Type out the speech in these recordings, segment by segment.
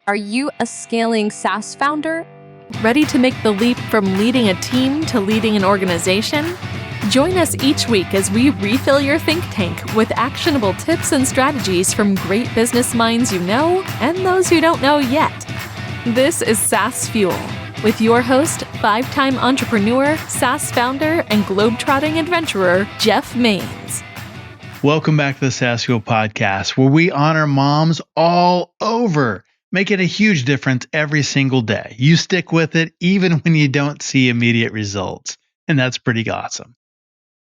Are you a scaling SaaS founder? Ready to make the leap from leading a team to leading an organization? Join us each week as we refill your think tank with actionable tips and strategies from great business minds you know and those you don't know yet. This is SaaS Fuel with your host, 5-time entrepreneur, SaaS founder, and globetrotting adventurer, Jeff Maines. Welcome back to the SaaS Fuel podcast, where we honor moms all over, making a huge difference every single day. You stick with it even when you don't see immediate results, and that's pretty awesome.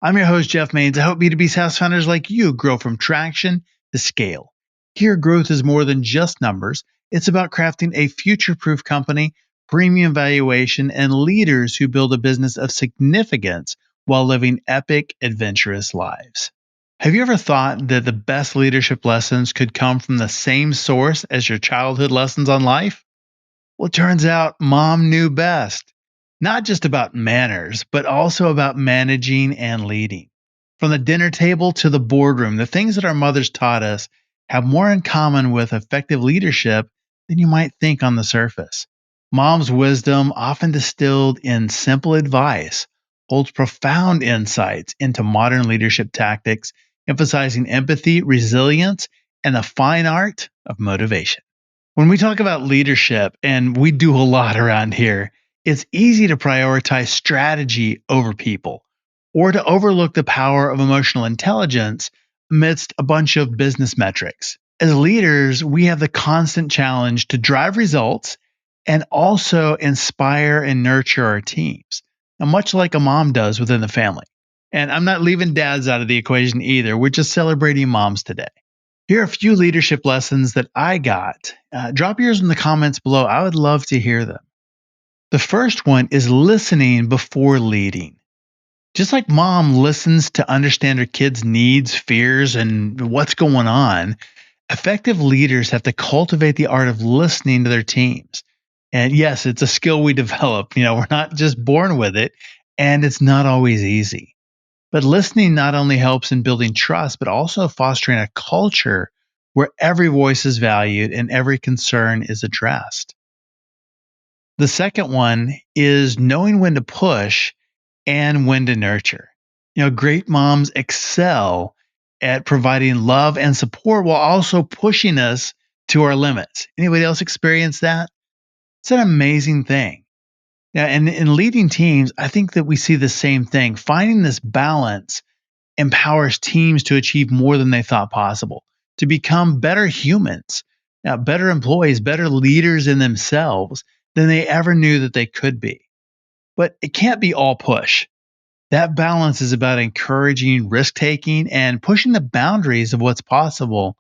I'm your host, Jeff Maines. I hope B2B SaaS founders like you grow from traction to scale. Here, growth is more than just numbers. It's about crafting a future-proof company, premium valuation, and leaders who build a business of significance while living epic, adventurous lives. Have you ever thought that the best leadership lessons could come from the same source as your childhood lessons on life? Well, it turns out mom knew best. Not just about manners, but also about managing and leading. From the dinner table to the boardroom, the things that our mothers taught us have more in common with effective leadership than you might think on the surface. Mom's wisdom, often distilled in simple advice, holds profound insights into modern leadership tactics, emphasizing empathy, resilience, and the fine art of motivation. When we talk about leadership, and we do a lot around here, it's easy to prioritize strategy over people, or to overlook the power of emotional intelligence amidst a bunch of business metrics. As leaders, we have the constant challenge to drive results and also inspire and nurture our teams, now, much like a mom does within the family. And I'm not leaving dads out of the equation either. We're just celebrating moms today. Here are a few leadership lessons that I got. Drop yours in the comments below. I would love to hear them. The first one is listening before leading. Just like mom listens to understand her kids' needs, fears, and what's going on, effective leaders have to cultivate the art of listening to their teams. And yes, it's a skill we develop. We're not just born with it, and it's not always easy. But listening not only helps in building trust, but also fostering a culture where every voice is valued and every concern is addressed. The second one is knowing when to push and when to nurture. Great moms excel at providing love and support while also pushing us to our limits. Anybody else experience that? It's an amazing thing. Now, and in leading teams, I think that we see the same thing. Finding this balance empowers teams to achieve more than they thought possible, to become better humans, better employees, better leaders in themselves than they ever knew that they could be. But it can't be all push. That balance is about encouraging risk-taking and pushing the boundaries of what's possible,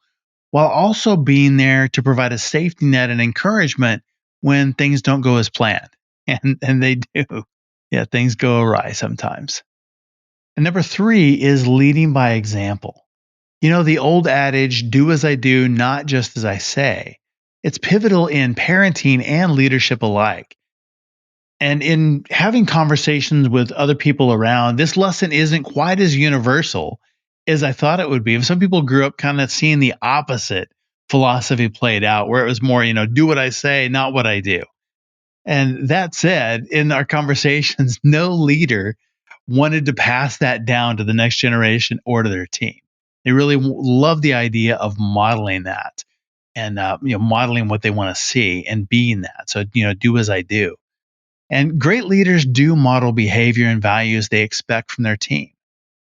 while also being there to provide a safety net and encouragement when things don't go as planned. And they do. Yeah, things go awry sometimes. And number 3 is leading by example. The old adage, do as I do, not just as I say. It's pivotal in parenting and leadership alike. And in having conversations with other people around, this lesson isn't quite as universal as I thought it would be. Some people grew up kind of seeing the opposite philosophy played out, where it was more, do what I say, not what I do. And that said, in our conversations, no leader wanted to pass that down to the next generation or to their team. They really love the idea of modeling that and modeling what they want to see and being that. So, do as I do. And great leaders do model behavior and values they expect from their team,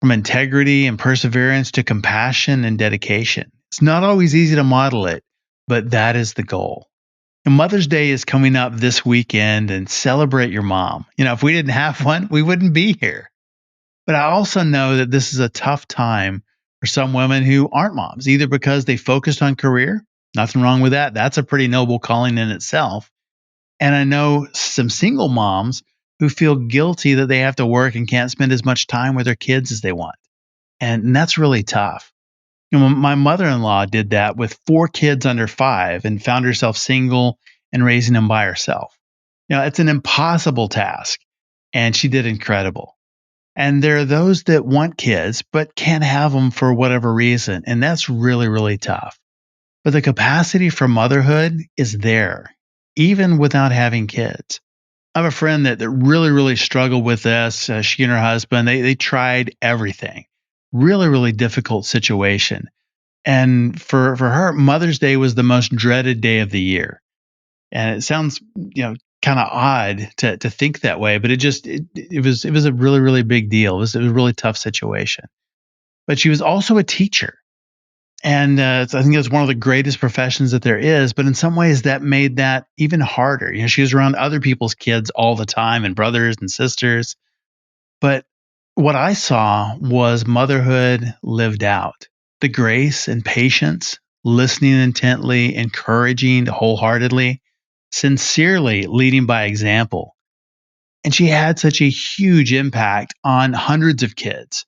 from integrity and perseverance to compassion and dedication. It's not always easy to model it, but that is the goal. And Mother's Day is coming up this weekend, and celebrate your mom. If we didn't have one, we wouldn't be here. But I also know that this is a tough time for some women who aren't moms, either because they focused on career. Nothing wrong with that. That's a pretty noble calling in itself. And I know some single moms who feel guilty that they have to work and can't spend as much time with their kids as they want. And that's really tough. My mother-in-law did that with 4 kids under 5 and found herself single and raising them by herself. It's an impossible task, and she did incredible. And there are those that want kids but can't have them for whatever reason, and that's really, really tough. but the capacity for motherhood is there, even without having kids. I have a friend that really, really struggled with this. She and her husband, they tried everything. Really, really difficult situation. And for her, Mother's Day was the most dreaded day of the year. And it sounds, kind of odd to think that way, but it was a really, really big deal. It was a really tough situation. But she was also a teacher. And I think it's one of the greatest professions that there is. But in some ways, that made that even harder. She was around other people's kids all the time and brothers and sisters. But what I saw was motherhood lived out, the grace and patience, listening intently, encouraging wholeheartedly, sincerely leading by example. And she had such a huge impact on hundreds of kids.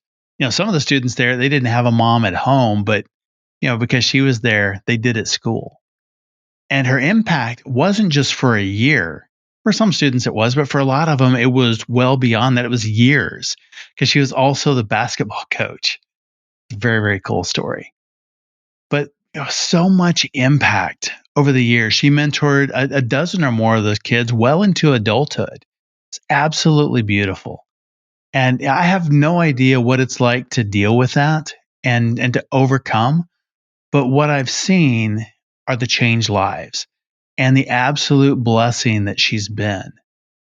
Some of the students there, they didn't have a mom at home, but because she was there, they did at school. And her impact wasn't just for a year. For some students, it was, but for a lot of them, it was well beyond that. It was years because she was also the basketball coach. Very, very cool story. But so much impact over the years. She mentored a dozen or more of those kids well into adulthood. It's absolutely beautiful. And I have no idea what it's like to deal with that and to overcome. But what I've seen are the changed lives and the absolute blessing that she's been.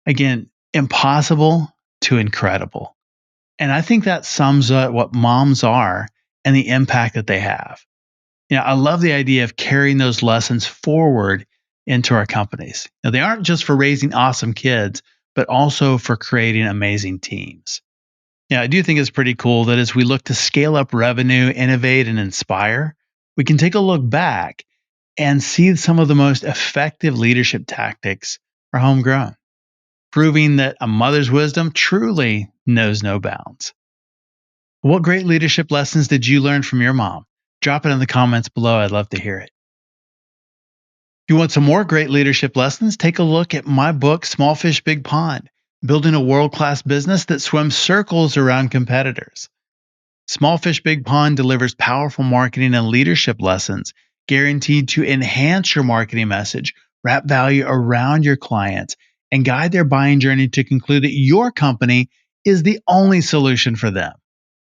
Again, impossible to incredible. And I think that sums up what moms are and the impact that they have. I love the idea of carrying those lessons forward into our companies. Now, they aren't just for raising awesome kids, but also for creating amazing teams. I do think it's pretty cool that as we look to scale up revenue, innovate, and inspire, we can take a look back and see some of the most effective leadership tactics are homegrown, proving that a mother's wisdom truly knows no bounds. What great leadership lessons did you learn from your mom? Drop it in the comments below. I'd love to hear it. If you want some more great leadership lessons, take a look at my book, Small Fish, Big Pond, Building a World-Class Business That Swims Circles Around Competitors. Small Fish, Big Pond delivers powerful marketing and leadership lessons guaranteed to enhance your marketing message, wrap value around your clients, and guide their buying journey to conclude that your company is the only solution for them.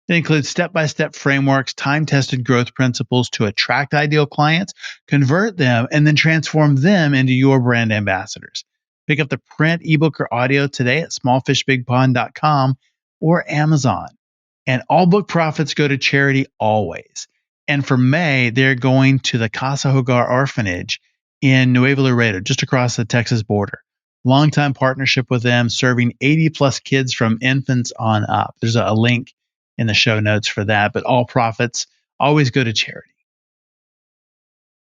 It includes step-by-step frameworks, time-tested growth principles to attract ideal clients, convert them, and then transform them into your brand ambassadors. Pick up the print, ebook, or audio today at smallfishbigpond.com or Amazon. And all book profits go to charity always. And for May, they're going to the Casa Hogar Orphanage in Nuevo Laredo, just across the Texas border. Longtime partnership with them, serving 80 plus kids from infants on up. There's a link in the show notes for that, but all profits always go to charity.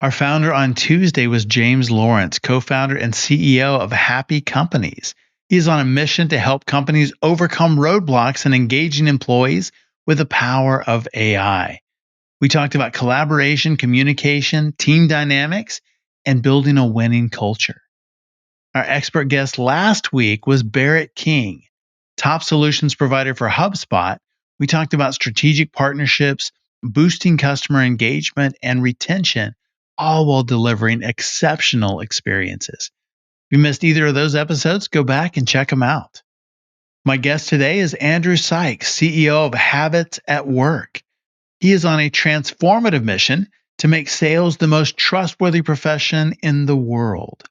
Our founder on Tuesday was James Lawrence, co-founder and CEO of Happy Companies. He is on a mission to help companies overcome roadblocks and engaging employees with the power of AI. We talked about collaboration, communication, team dynamics, and building a winning culture. Our expert guest last week was Barrett King, top solutions provider for HubSpot. We talked about strategic partnerships, boosting customer engagement and retention, all while delivering exceptional experiences. If you missed either of those episodes, go back and check them out. My guest today is Andrew Sykes, CEO of Habits at Work. He is on a transformative mission to make sales the most trustworthy profession in the world.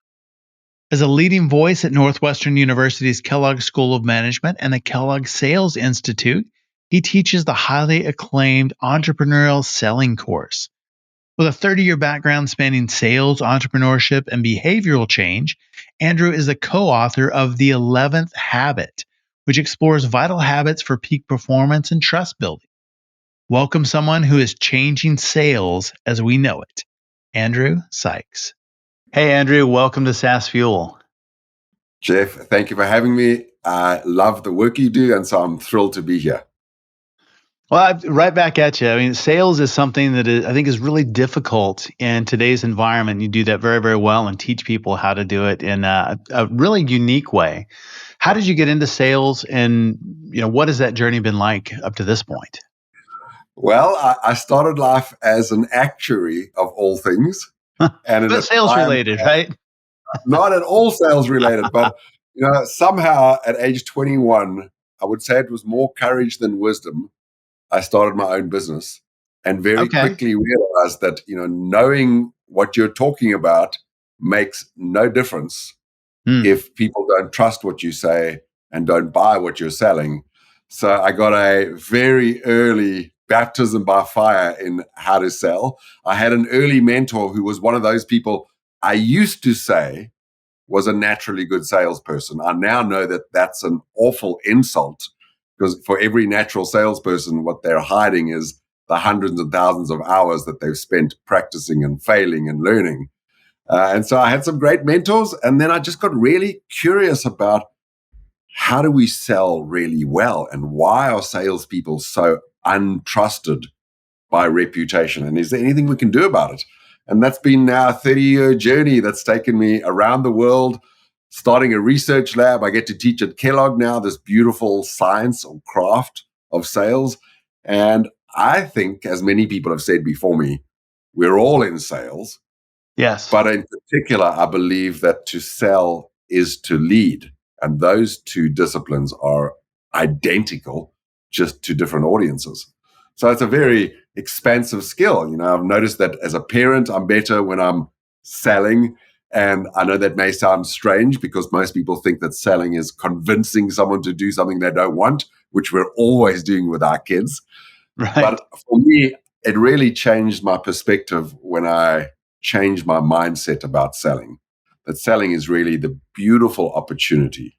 As a leading voice at Northwestern University's Kellogg School of Management and the Kellogg Sales Institute, he teaches the highly acclaimed entrepreneurial selling course. With a 30-year background spanning sales, entrepreneurship, and behavioral change, Andrew is the co-author of The 11th Habit, which explores vital habits for peak performance and trust building. Welcome someone who is changing sales as we know it, Andrew Sykes. Hey, Andrew, welcome to SaaS Fuel. Jeff, thank you for having me. I love the work you do, and so I'm thrilled to be here. Well, right back at you. I mean, sales is something that I think is really difficult in today's environment. You do that very, very well and teach people how to do it in a really unique way. How did you get into sales, and what has that journey been like up to this point? Well, I started life as an actuary of all things. And But sales related, right? not at all sales related, but somehow at age 21, I would say it was more courage than wisdom. I started my own business and very Okay. quickly realized that, knowing what you're talking about makes no difference if people don't trust what you say and don't buy what you're selling. So I got a very early baptism by fire in how to sell. I had an early mentor who was one of those people I used to say was a naturally good salesperson. I now know that that's an awful insult, because for every natural salesperson, what they're hiding is the hundreds and thousands of hours that they've spent practicing and failing and learning. And so I had some great mentors, and then I just got really curious about how do we sell really well, and why are salespeople so untrusted by reputation, and is there anything we can do about it? And that's been now a 30-year journey that's taken me around the world, starting a research lab. I get to teach at Kellogg now, this beautiful science or craft of sales. And I think, as many people have said before me, we're all in sales. Yes. But in particular, I believe that to sell is to lead. And those two disciplines are identical, just to different audiences. So it's a very expansive skill. I've noticed that as a parent, I'm better when I'm selling. And I know that may sound strange, because most people think that selling is convincing someone to do something they don't want, which we're always doing with our kids. Right. But for me, it really changed my perspective when I changed my mindset about selling. That selling is really the beautiful opportunity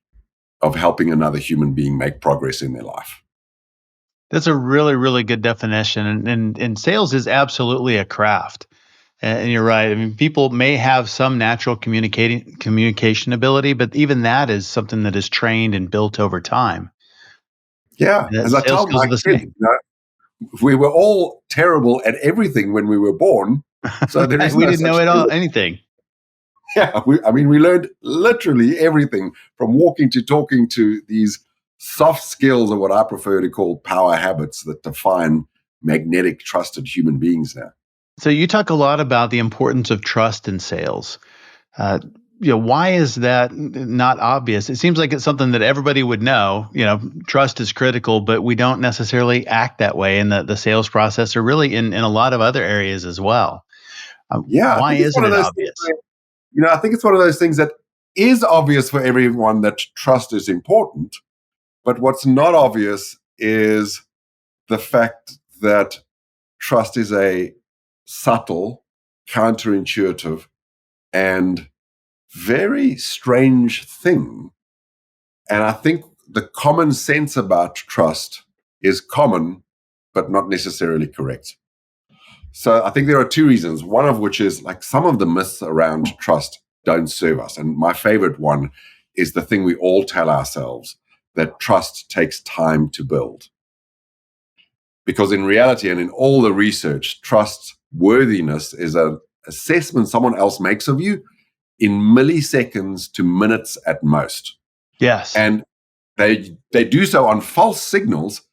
of helping another human being make progress in their life. That's a really, really good definition. And sales is absolutely a craft. And you're right. I mean, people may have some natural communication ability, but even that is something that is trained and built over time. Yeah. And As I sales tell skills my are the kids, same. we were all terrible at everything when we were born. So there is We no didn't know such it all, thing. anything. Yeah. We learned literally everything, from walking to talking to these soft skills, or what I prefer to call power habits, that define magnetic, trusted human beings now. So you talk a lot about the importance of trust in sales. Uh, why is that not obvious? It seems like it's something that everybody would know. Trust is critical, but we don't necessarily act that way in the sales process, or really in a lot of other areas as well. Yeah, I Why think it's one isn't of it those things obvious? I think it's one of those things that is obvious for everyone, that trust is important. But what's not obvious is the fact that trust is a subtle, counterintuitive, and very strange thing. And I think the common sense about trust is common, but not necessarily correct. So I think there are two reasons, one of which is, like, some of the myths around trust don't serve us. And my favorite one is the thing we all tell ourselves, that trust takes time to build. Because in reality, and in all the research, trustworthiness is an assessment someone else makes of you in milliseconds to minutes at most. Yes. And they do so on false signals.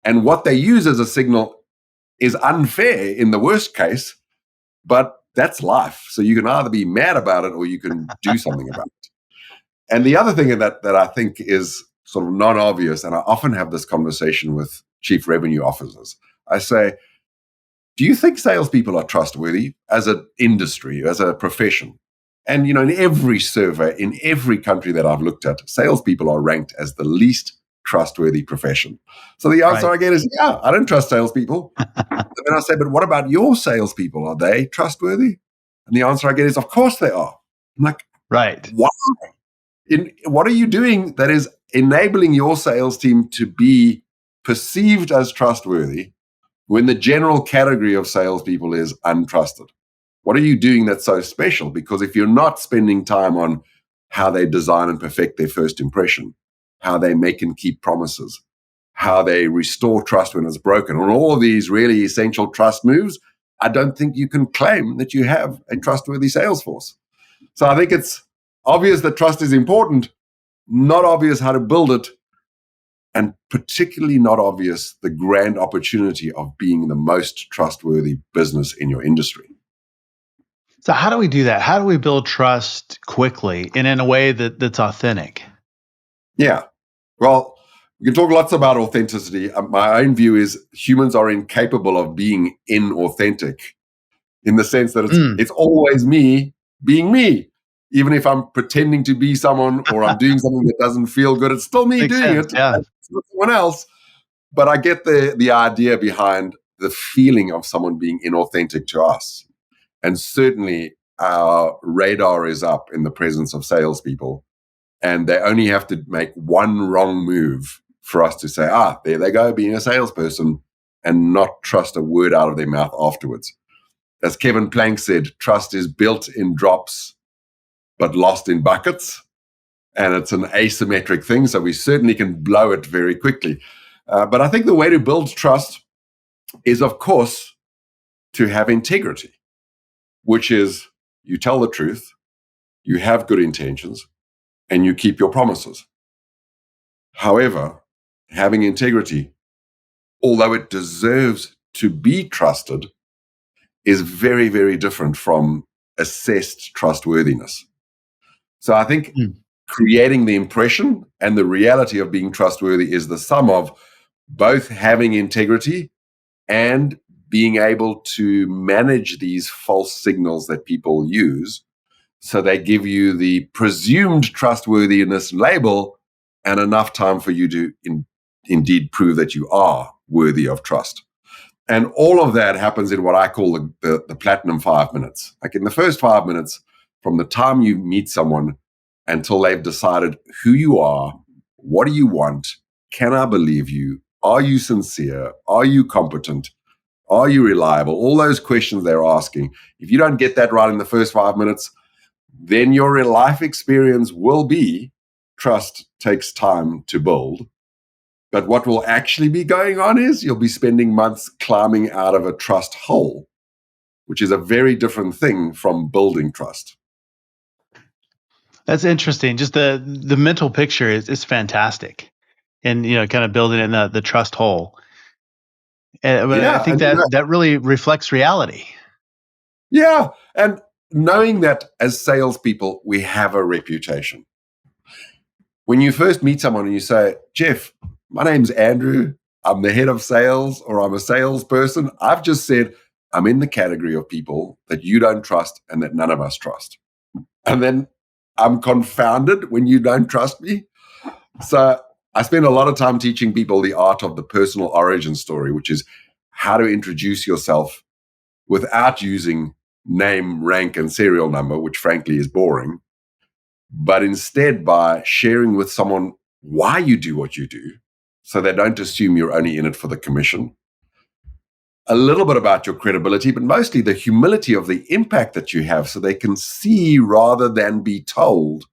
And what they use as a signal is unfair in the worst case, but that's life. So you can either be mad about it, or you can do something about it. And the other thing that I think is sort of non-obvious, and I often have this conversation with chief revenue officers, I say, do you think salespeople are trustworthy as an industry, as a profession? And, in every survey, in every country that I've looked at, salespeople are ranked as the least trustworthy profession. So the answer I get is, yeah, I don't trust salespeople. And then I say, but what about your salespeople? Are they trustworthy? And the answer I get is, of course they are. I'm like, Right. why? What are you doing that is enabling your sales team to be perceived as trustworthy when the general category of salespeople is untrusted? What are you doing that's so special? Because if you're not spending time on how they design and perfect their first impression, how they make and keep promises, how they restore trust when it's broken, on all of these really essential trust moves, I don't think you can claim that you have a trustworthy sales force. So I think it's obvious that trust is important, not obvious how to build it. and particularly not obvious the grand opportunity of being the most trustworthy business in your industry. So how do we do that? How do we build trust quickly and in a way that's authentic? Yeah. Well, we can talk lots about authenticity. My own view is humans are incapable of being inauthentic, in the sense that it's always me being me. Even if I'm pretending to be someone or I'm doing something that doesn't feel good, it's still me doing it. Yeah. It's not someone else. But I get the idea behind the feeling of someone being inauthentic to us. And certainly our radar is up in the presence of salespeople. And they only have to make one wrong move for us to say, there they go, being a salesperson, and not trust a word out of their mouth afterwards. As Kevin Plank said, trust is built in drops, but lost in buckets. And it's an asymmetric thing, so we certainly can blow it very quickly. But I think the way to build trust is, of course, to have integrity, which is you tell the truth, you have good intentions, and you keep your promises. However, having integrity, although it deserves to be trusted, is very, very different from assessed trustworthiness. So I think creating the impression and the reality of being trustworthy is the sum of both having integrity and being able to manage these false signals that people use. So they give you the presumed trustworthiness label and enough time for you to indeed prove that you are worthy of trust. And all of that happens in what I call the platinum 5 minutes. Like in the first 5 minutes, from the time you meet someone until they've decided who you are, what do you want, can I believe you, are you sincere, are you competent, are you reliable, all those questions they're asking. If you don't get that right in the first 5 minutes, then your life experience will be trust takes time to build. But what will actually be going on is you'll be spending months climbing out of a trust hole, which is a very different thing from building trust. That's interesting. Just the mental picture is fantastic, and kind of building in the trust hole. But I think that really reflects reality. Yeah, and knowing that as salespeople we have a reputation. When you first meet someone and you say, "Jeff, my name's Andrew, I'm the head of sales," or "I'm a salesperson," I've just said I'm in the category of people that you don't trust and that none of us trust. And then I'm confounded when you don't trust me. So I spend a lot of time teaching people the art of the personal origin story, which is how to introduce yourself without using name, rank, and serial number, which frankly is boring, but instead by sharing with someone why you do what you do, so they don't assume you're only in it for the commission. A little bit about your credibility, but mostly the humility of the impact that you have, so they can see rather than be told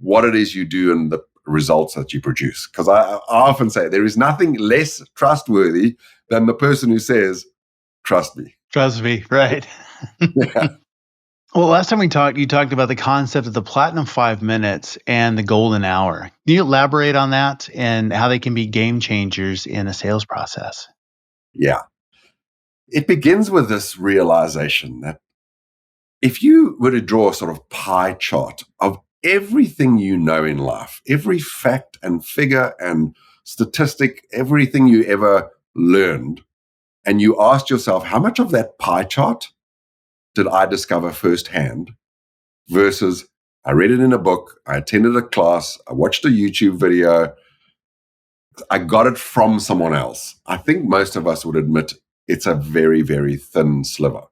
what it is you do and the results that you produce. Because I often say there is nothing less trustworthy than the person who says, "Trust me." Trust me, right? Yeah. Well, last time we talked, you talked about the concept of the platinum 5 minutes and the golden hour. Can you elaborate on that and how they can be game changers in the sales process? Yeah. It begins with this realization that if you were to draw a sort of pie chart of everything you know in life, every fact and figure and statistic, everything you ever learned, and you asked yourself, how much of that pie chart did I discover firsthand versus I read it in a book, I attended a class, I watched a YouTube video, I got it from someone else? I think most of us would admit it's a very, very thin sliver.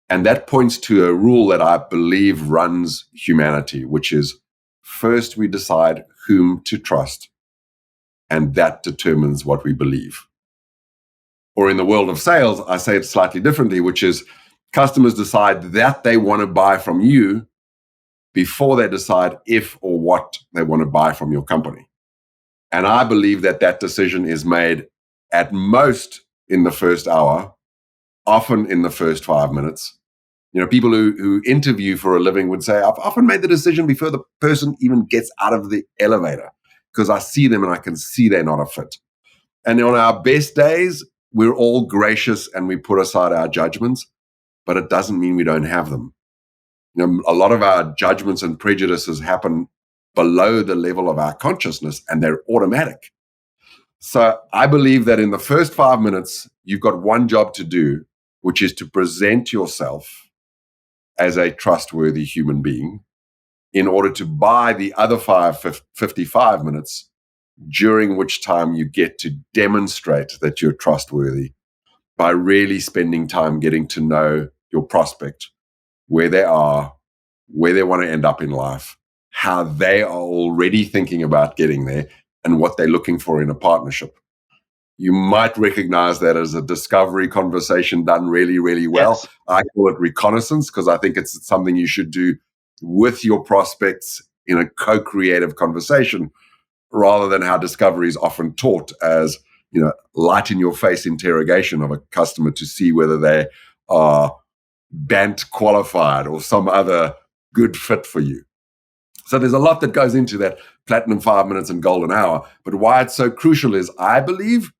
And that points to a rule that I believe runs humanity, which is first we decide whom to trust, and that determines what we believe. Or in the world of sales, I say it slightly differently, which is customers decide that they want to buy from you before they decide if or what they want to buy from your company. And I believe that that decision is made at most in the first hour, often in the first 5 minutes. People who interview for a living would say, I've often made the decision before the person even gets out of the elevator. because I see them and I can see they're not a fit. And on our best days, we're all gracious and we put aside our judgments, but it doesn't mean we don't have them. A lot of our judgments and prejudices happen below the level of our consciousness, and they're automatic. So I believe that in the first 5 minutes, you've got one job to do, which is to present yourself as a trustworthy human being in order to buy the other 55 minutes, during which time you get to demonstrate that you're trustworthy by really spending time getting to know your prospect, where they are, where they want to end up in life, how they are already thinking about getting there, and what they're looking for in a partnership. You might recognize that as a discovery conversation done really, really well. Yes. I call it reconnaissance because I think it's something you should do with your prospects in a co-creative conversation, rather than how discovery is often taught as, light in your face interrogation of a customer to see whether they are BANT qualified or some other good fit for you. So there's a lot that goes into that platinum 5 minutes and golden hour. But why it's so crucial is I believe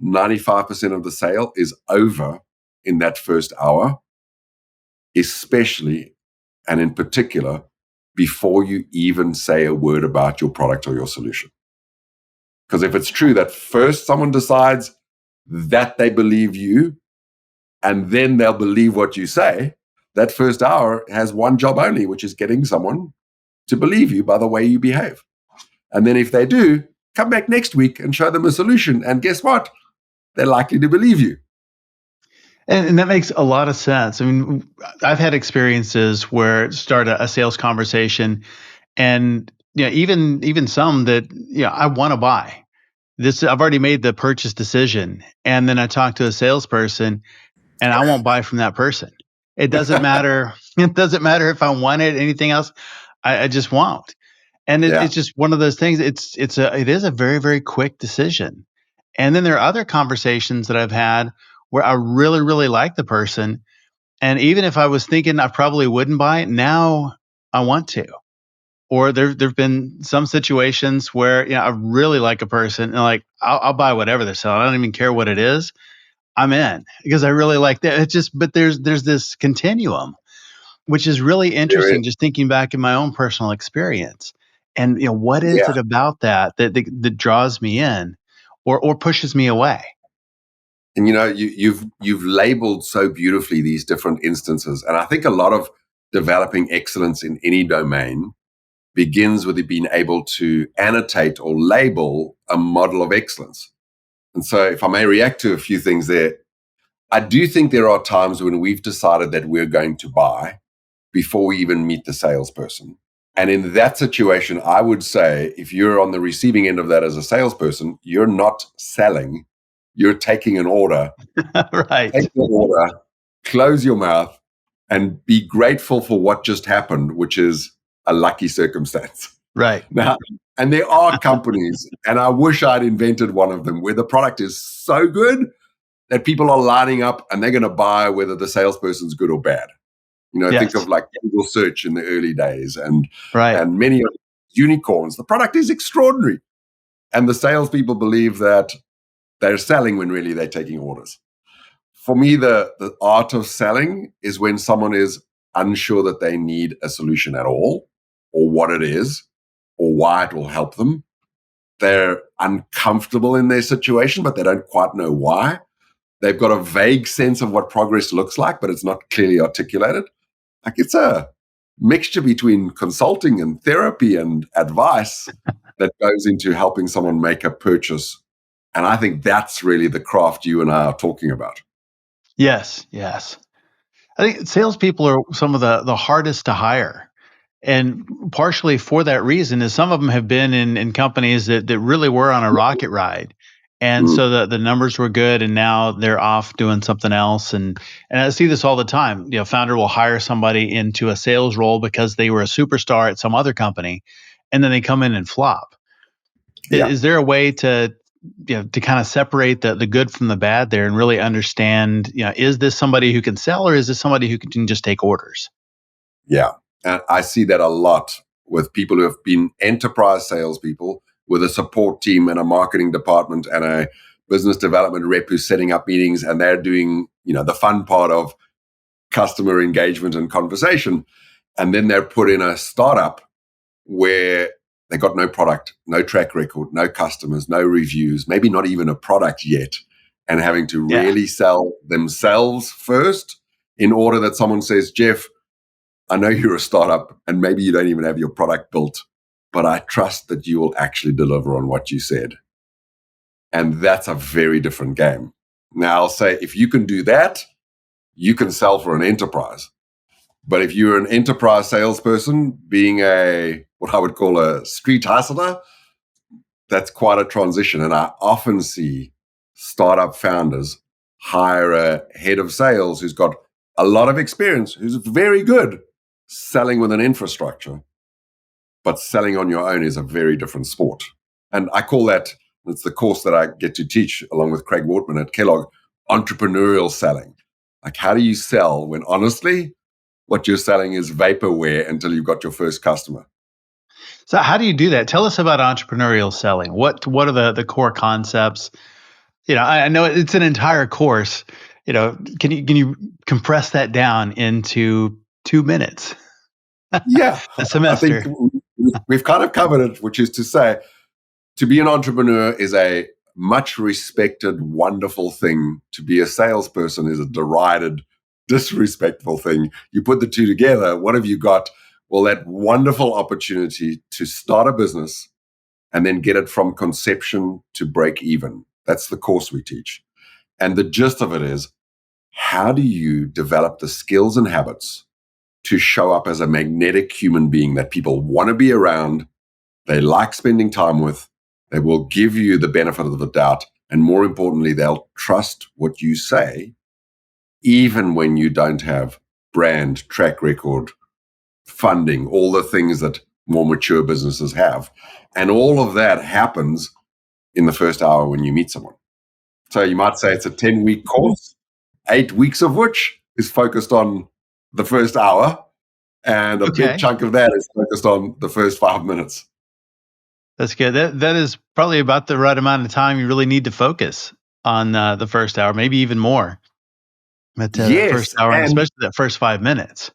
95% of the sale is over in that first hour, especially and in particular before you even say a word about your product or your solution. Because if it's true that first someone decides that they believe you, and then they'll believe what you say, that first hour has one job only, which is getting someone to believe you by the way you behave. And then if they do, come back next week and show them a solution. And guess what? They're likely to believe you. And that makes a lot of sense. I mean, I've had experiences where start a sales conversation, and even some that I want to buy. I've already made the purchase decision, and then I talk to a salesperson, and I won't buy from that person. It doesn't matter. It doesn't matter if I wanted anything else. I just won't. And it's just one of those things. It is a very, very quick decision. And then there are other conversations that I've had where I really, really like the person. And even if I was thinking I probably wouldn't buy it, now I want to. Or there've been some situations where I really like a person and I'll buy whatever they're selling. I don't even care what it is. I'm in because I really like that. But there's this continuum, which is really interesting. Just thinking back in my own personal experience, and what is it about that draws me in, or pushes me away? And you've labeled so beautifully these different instances, and I think a lot of developing excellence in any domain begins with it being able to annotate or label a model of excellence. And so, if I may react to a few things there, I do think there are times when we've decided that we're going to buy before we even meet the salesperson. And in that situation, I would say if you're on the receiving end of that as a salesperson, you're not selling, you're taking an order. Right. Take the order, close your mouth, and be grateful for what just happened, which is a lucky circumstance. Right. Now, and there are companies, and I wish I'd invented one of them, where the product is so good that people are lining up and they're going to buy whether the salesperson's good or bad. Think of like Google search in the early days and many of unicorns. The product is extraordinary. And the salespeople believe that they're selling when really they're taking orders. For me, the art of selling is when someone is unsure that they need a solution at all, or what it is, or why it will help them. They're uncomfortable in their situation, but they don't quite know why. They've got a vague sense of what progress looks like, but it's not clearly articulated. Like it's a mixture between consulting and therapy and advice that goes into helping someone make a purchase. And I think that's really the craft you and I are talking about. Yes. I think salespeople are some of the hardest to hire. And partially for that reason is some of them have been in companies that really were on a rocket ride. And so the numbers were good, and now they're off doing something else. And I see this all the time. Founder will hire somebody into a sales role because they were a superstar at some other company, and then they come in and flop. Yeah. Is there a way to kind of separate the good from the bad there and really understand, is this somebody who can sell, or is this somebody who can just take orders? Yeah. And I see that a lot with people who have been enterprise salespeople with a support team and a marketing department and a business development rep who's setting up meetings, and they're doing, the fun part of customer engagement and conversation. And then they're put in a startup where they got no product, no track record, no customers, no reviews, maybe not even a product yet, and having to really sell themselves first in order that someone says, Jeff, I know you're a startup and maybe you don't even have your product built, but I trust that you will actually deliver on what you said. And that's a very different game. Now, I'll say, if you can do that, you can sell for an enterprise. But if you're an enterprise salesperson, being what I would call a street hustler, that's quite a transition. And I often see startup founders hire a head of sales who's got a lot of experience, who's very good selling with an infrastructure. But selling on your own is a very different sport. And I call that, it's the course that I get to teach along with Craig Wortman at Kellogg, entrepreneurial selling. Like, how do you sell when honestly what you're selling is vaporware until you've got your first customer? So how do you do that? Tell us about entrepreneurial selling. What are the core concepts? I know it's an entire course. Can you compress that down into 2 minutes? Yeah. A semester. I think we've kind of covered it, which is to say, to be an entrepreneur is a much respected, wonderful thing. To be a salesperson is a derided, disrespectful thing. You put the two together, what have you got? Well, that wonderful opportunity to start a business and then get it from conception to break even. That's the course we teach. And the gist of it is, how do you develop the skills and habits to show up as a magnetic human being that people want to be around, they like spending time with, they will give you the benefit of the doubt, and more importantly, they'll trust what you say, even when you don't have brand, track record, funding, all the things that more mature businesses have. And all of that happens in the first hour when you meet someone. So you might say it's a 10-week course, 8 weeks of which is focused on the first hour, and a big chunk of that is focused on the first 5 minutes. That's good. That is probably about the right amount of time you really need to focus on the first hour, maybe even more. But the first hour, and especially that first 5 minutes.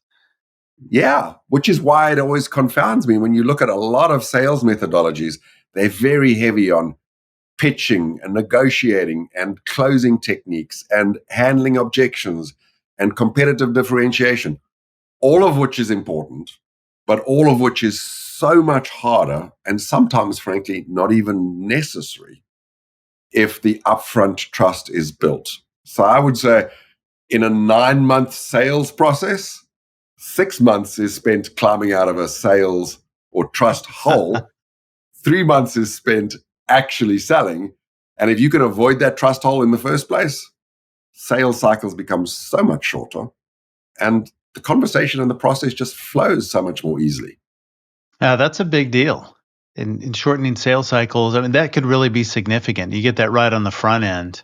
Yeah, which is why it always confounds me when you look at a lot of sales methodologies. They're very heavy on pitching and negotiating and closing techniques and handling objections and competitive differentiation, all of which is important, but all of which is so much harder and sometimes, frankly, not even necessary if the upfront trust is built. So I would say in a 9-month sales process, 6 months is spent climbing out of a sales or trust hole. 3 months is spent actually selling. And if you can avoid that trust hole in the first place, sales cycles become so much shorter and the conversation and the process just flows so much more easily. That's a big deal. In shortening sales cycles, I mean, that could really be significant. You get that right on the front end.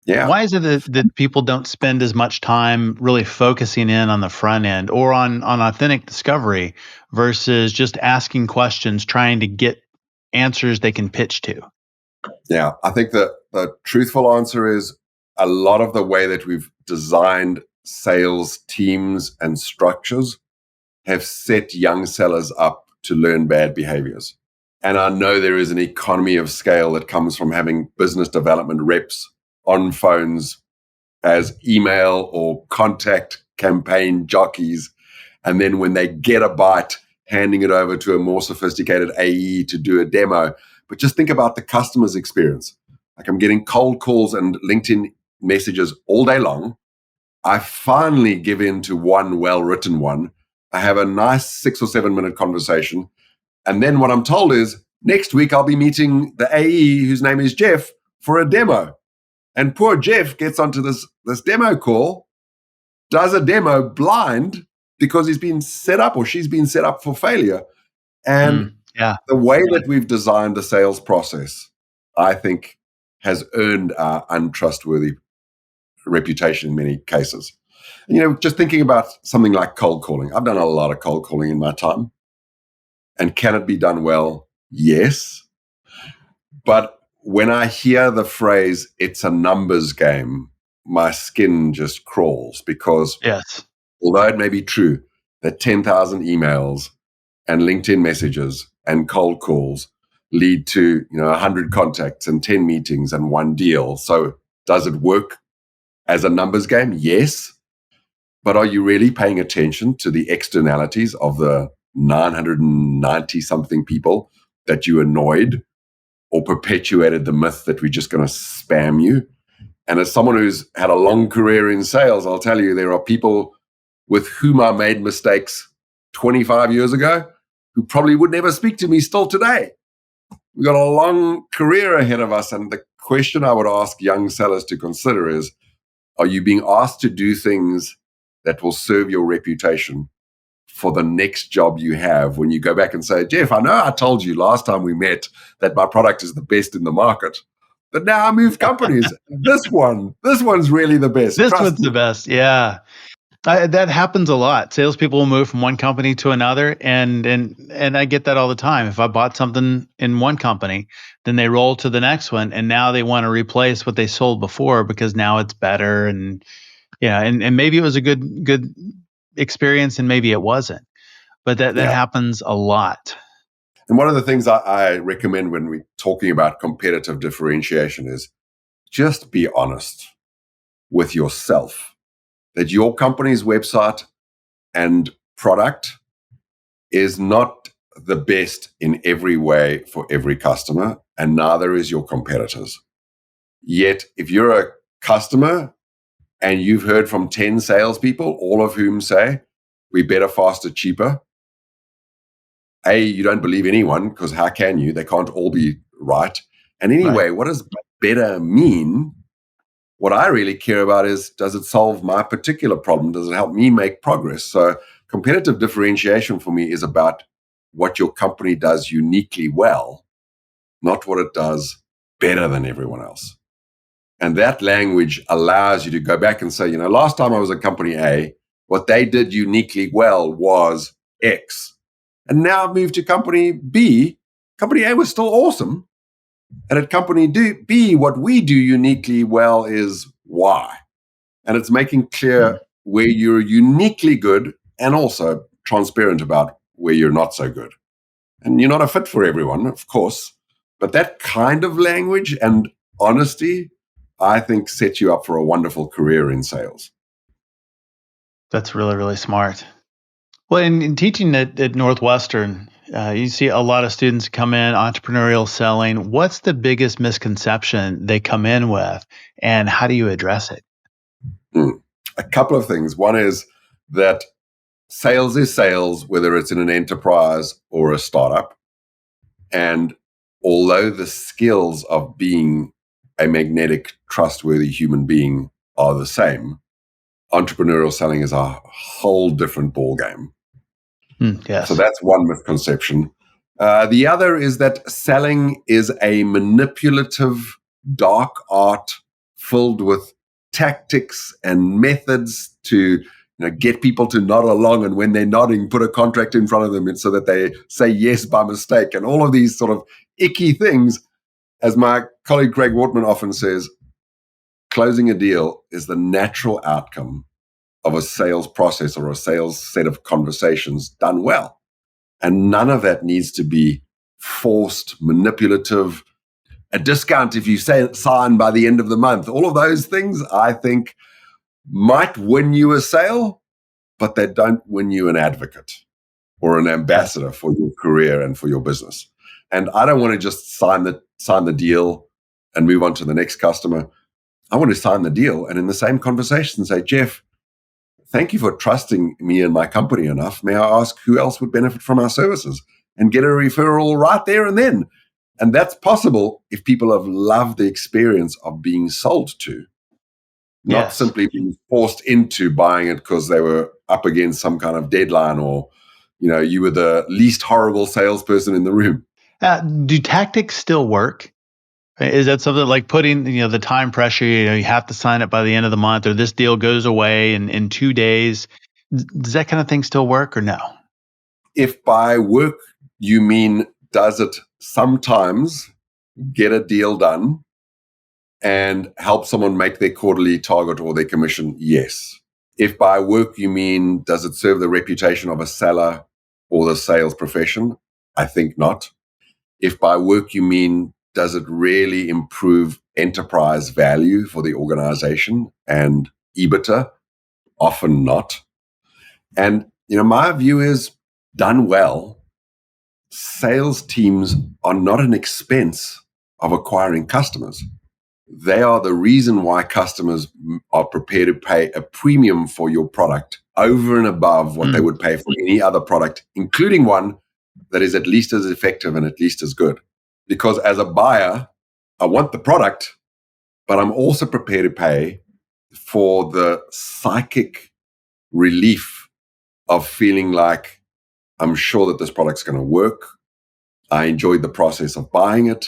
Yeah. Why is it that people don't spend as much time really focusing in on the front end or on authentic discovery versus just asking questions, trying to get answers they can pitch to? Yeah, I think the truthful answer is a lot of the way that we've designed sales teams and structures have set young sellers up to learn bad behaviors. And I know there is an economy of scale that comes from having business development reps on phones as email or contact campaign jockeys. And then when they get a bite, handing it over to a more sophisticated AE to do a demo. But just think about the customer's experience. Like, I'm getting cold calls and LinkedIn messages all day long. I finally give in to one well-written one. I have a nice 6 or 7 minute conversation. And then what I'm told is next week I'll be meeting the AE whose name is Jeff for a demo. And poor Jeff gets onto this demo call, does a demo blind because he's been set up or she's been set up for failure. And the way that we've designed the sales process, I think, has earned our untrustworthy reputation in many cases. And, just thinking about something like cold calling. I've done a lot of cold calling in my time. And can it be done well? Yes. But when I hear the phrase, it's a numbers game, my skin just crawls, because Yes. although it may be true that 10,000 emails and LinkedIn messages and cold calls lead to 100 contacts and 10 meetings and one deal. So does it work as a numbers game? Yes. But are you really paying attention to the externalities of the 990 something people that you annoyed or perpetuated the myth that we're just going to spam you? And as someone who's had a long career in sales, I'll tell you, there are people with whom I made mistakes 25 years ago who probably would never speak to me still today. We've got a long career ahead of us. And the question I would ask young sellers to consider is, are you being asked to do things that will serve your reputation for the next job you have when you go back and say, Jeff, I know I told you last time we met that my product is the best in the market, but now I moved companies. This one's really the best. This Trust one's me. the best. Yeah. That happens a lot. Salespeople will move from one company to another, and I get that all the time. If I bought something in one company, then they roll to the next one, and now they want to replace what they sold before because now it's better, and and maybe it was a good experience, and maybe it wasn't. But that happens a lot. And one of the things I recommend when we're talking about competitive differentiation is just be honest with yourself. That your company's website and product is not the best in every way for every customer, and neither is your competitors. Yet, if you're a customer and you've heard from 10 salespeople, all of whom say, we're better, faster, cheaper, you don't believe anyone, because how can you? They can't all be right. And anyway, What does better mean? What I really care about is, does it solve my particular problem? Does it help me make progress? So competitive differentiation for me is about what your company does uniquely well, not what it does better than everyone else. And that language allows you to go back and say, last time I was at company A, what they did uniquely well was X. And now I've moved to company B. Company A was still awesome. And at company B, what we do uniquely well is Y. And it's making clear where you're uniquely good and also transparent about where you're not so good. And you're not a fit for everyone, of course. But that kind of language and honesty, I think, sets you up for a wonderful career in sales. That's really, really smart. Well, in teaching at Northwestern, you see a lot of students come in, entrepreneurial selling. What's the biggest misconception they come in with, and how do you address it? A couple of things. One is that sales is sales, whether it's in an enterprise or a startup. And although the skills of being a magnetic, trustworthy human being are the same, entrepreneurial selling is a whole different ballgame. Yes. So that's one misconception. The other is that selling is a manipulative, dark art filled with tactics and methods to get people to nod along, and when they're nodding, put a contract in front of them so that they say yes by mistake, and all of these sort of icky things. As my colleague Craig Wortman often says, closing a deal is the natural outcome of a sales process or a sales set of conversations done well. And none of that needs to be forced, manipulative, a discount if you sign by the end of the month. All of those things, I think, might win you a sale, but they don't win you an advocate or an ambassador for your career and for your business. And I don't want to just sign the deal and move on to the next customer. I want to sign the deal and in the same conversation say, Jeff, thank you for trusting me and my company enough. May I ask who else would benefit from our services? And get a referral right there and then. And that's possible if people have loved the experience of being sold to, not simply being forced into buying it because they were up against some kind of deadline or, you were the least horrible salesperson in the room. Do tactics still work? Is that something like putting, the time pressure, you have to sign it by the end of the month, or this deal goes away in 2 days? Does that kind of thing still work or no? If by work you mean, does it sometimes get a deal done and help someone make their quarterly target or their commission? Yes. If by work you mean, does it serve the reputation of a seller or the sales profession? I think not. If by work you mean, does it really improve enterprise value for the organization and EBITDA? Often not. And, my view is, done well, sales teams are not an expense of acquiring customers. They are the reason why customers are prepared to pay a premium for your product over and above what they would pay for any other product, including one that is at least as effective and at least as good. Because as a buyer, I want the product, but I'm also prepared to pay for the psychic relief of feeling like I'm sure that this product's going to work. I enjoyed the process of buying it.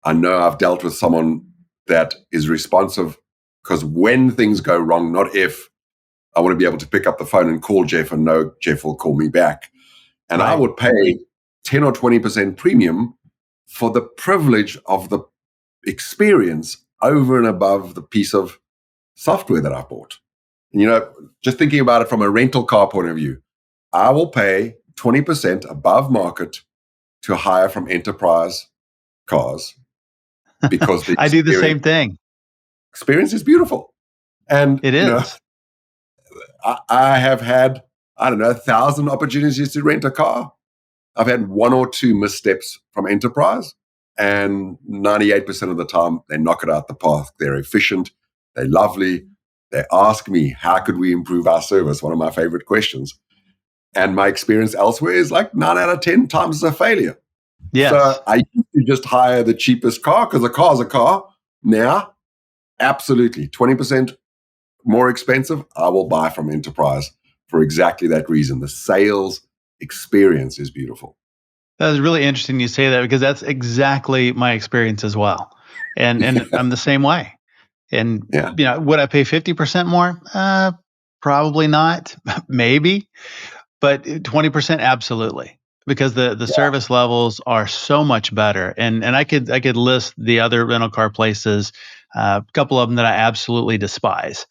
I know I've dealt with someone that is responsive, because when things go wrong, not if, I want to be able to pick up the phone and call Jeff and know Jeff will call me back. And I would pay 10 or 20% premium for the privilege of the experience over and above the piece of software that I bought. And, just thinking about it from a rental car point of view, I will pay 20% above market to hire from enterprise cars because I do the same thing. Experience is beautiful. And it is. I have had, 1,000 opportunities to rent a car. I've had one or two missteps from enterprise, and 98% of the time they knock it out the park. They're efficient. They're lovely. They ask me, how could we improve our service? One of my favorite questions. And my experience elsewhere is like 9 out of 10 times a failure. Yes. So I used to just hire the cheapest car because a car's a car. Now, absolutely, 20% more expensive, I will buy from enterprise for exactly that reason. The sales experience is beautiful. That was really interesting you say that, because that's exactly my experience as well. And I'm the same way. And, would I pay 50% more? Probably not. Maybe. But 20%, absolutely. Because the service levels are so much better. And I could list the other rental car places, a couple of them that I absolutely despise.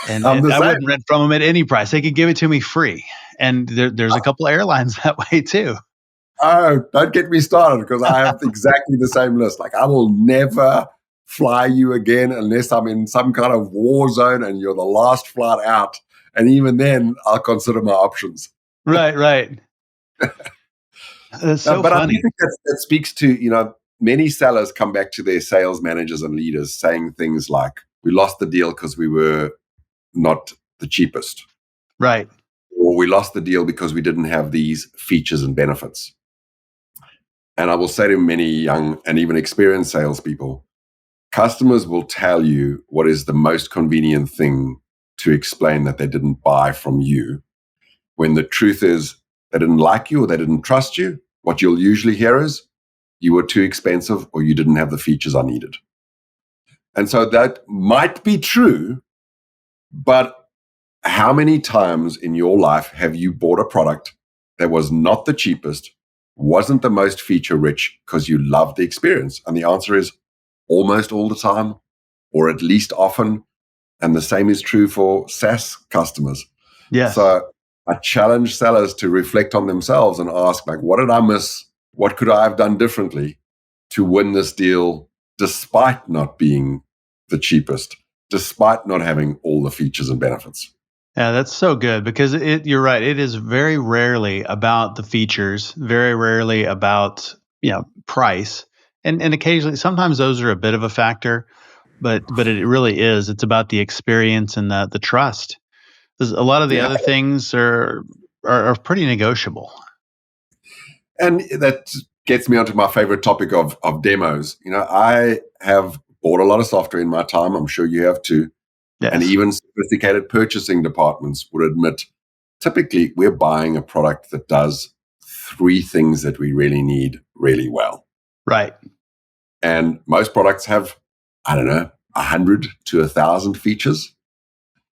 And I wouldn't rent from them at any price. They could give it to me free. And there's a couple airlines that way too. Oh, don't get me started, because I have exactly the same list. Like, I will never fly you again unless I'm in some kind of war zone and you're the last flight out. And even then, I'll consider my options. Right. That's so but funny. I think that speaks to, many sellers come back to their sales managers and leaders saying things like, we lost the deal because we were not the cheapest. Right. Or we lost the deal because we didn't have these features and benefits. And I will say to many young and even experienced salespeople, customers will tell you what is the most convenient thing to explain that they didn't buy from you, when the truth is they didn't like you or they didn't trust you. What you'll usually hear is, you were too expensive or you didn't have the features I needed. And so that might be true, but how many times in your life have you bought a product that was not the cheapest, wasn't the most feature rich, because you loved the experience? And the answer is almost all the time, or at least often. And the same is true for SaaS customers. Yes. So I challenge sellers to reflect on themselves and ask, like, what did I miss? What could I have done differently to win this deal, despite not being the cheapest, despite not having all the features and benefits? Yeah, that's so good, because you're right. It is very rarely about the features, very rarely about, price. And occasionally, sometimes those are a bit of a factor, but it really is. It's about the experience and the trust. 'Cause a lot of the other things are pretty negotiable. And that gets me onto my favorite topic of demos. I have bought a lot of software in my time. I'm sure you have too. Yes. And even sophisticated purchasing departments would admit, typically we're buying a product that does 3 things that we really need really well. Right. And most products have, 100 to 1,000 features.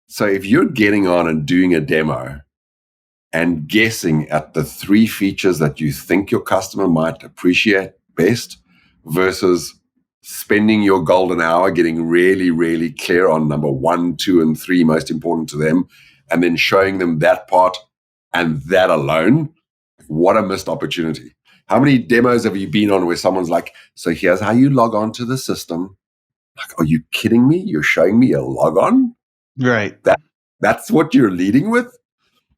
So if you're getting on and doing a demo and guessing at the 3 features that you think your customer might appreciate best, versus spending your golden hour getting really, really clear on number 1, 2, and 3 most important to them, and then showing them that part and that alone. What a missed opportunity. How many demos have you been on where someone's like, so here's how you log on to the system? Like, are you kidding me? You're showing me a log on? Right. That's what you're leading with?